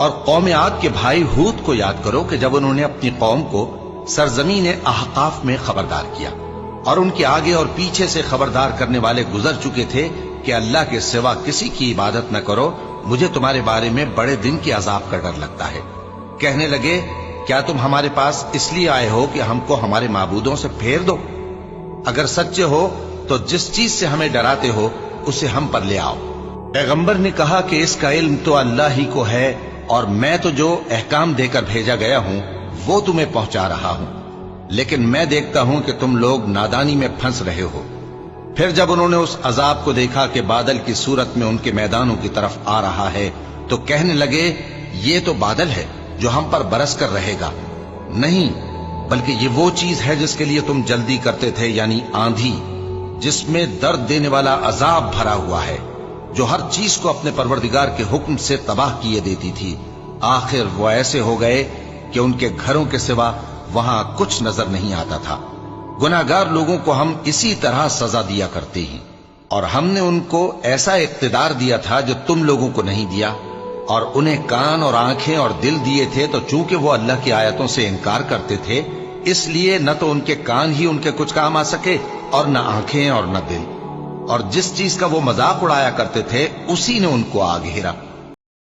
اور قوم عاد کے بھائی ہود کو یاد کرو کہ جب انہوں نے اپنی قوم کو سرزمین احقاف میں خبردار کیا اور ان کے آگے اور پیچھے سے خبردار کرنے والے گزر چکے تھے کہ اللہ کے سوا کسی کی عبادت نہ کرو، مجھے تمہارے بارے میں بڑے دن کے عذاب کا ڈر لگتا ہے۔ کہنے لگے کیا تم ہمارے پاس اس لیے آئے ہو کہ ہم کو ہمارے معبودوں سے پھیر دو؟ اگر سچے ہو تو جس چیز سے ہمیں ڈراتے ہو اسے ہم پر لے آؤ۔ پیغمبر نے کہا کہ اس کا علم تو اللہ ہی کو ہے، اور میں تو جو احکام دے کر بھیجا گیا ہوں وہ تمہیں پہنچا رہا ہوں، لیکن میں دیکھتا ہوں کہ تم لوگ نادانی میں پھنس رہے ہو۔ پھر جب انہوں نے اس عذاب کو دیکھا کہ بادل کی صورت میں ان کے میدانوں کی طرف آ رہا ہے تو کہنے لگے یہ تو بادل ہے جو ہم پر برس کر رہے گا، نہیں بلکہ یہ وہ چیز ہے جس کے لیے تم جلدی کرتے تھے، یعنی آندھی جس میں درد دینے والا عذاب بھرا ہوا ہے، جو ہر چیز کو اپنے پروردگار کے حکم سے تباہ کیے دیتی تھی۔ آخر وہ ایسے ہو گئے کہ ان کے گھروں کے سوا وہاں کچھ نظر نہیں آتا تھا۔ گناہگار لوگوں کو ہم اسی طرح سزا دیا کرتے ہیں، اور ہم نے ان کو ایسا اقتدار دیا تھا جو تم لوگوں کو نہیں دیا، اور انہیں کان اور آنکھیں اور دل دیے تھے، تو چونکہ وہ اللہ کی آیتوں سے انکار کرتے تھے اس لیے نہ تو ان کے کان ہی ان کے کچھ کام آ سکے اور نہ آنکھیں اور نہ دل، اور جس چیز کا وہ مذاق اڑایا کرتے تھے اسی نے ان کو آ گھیرا۔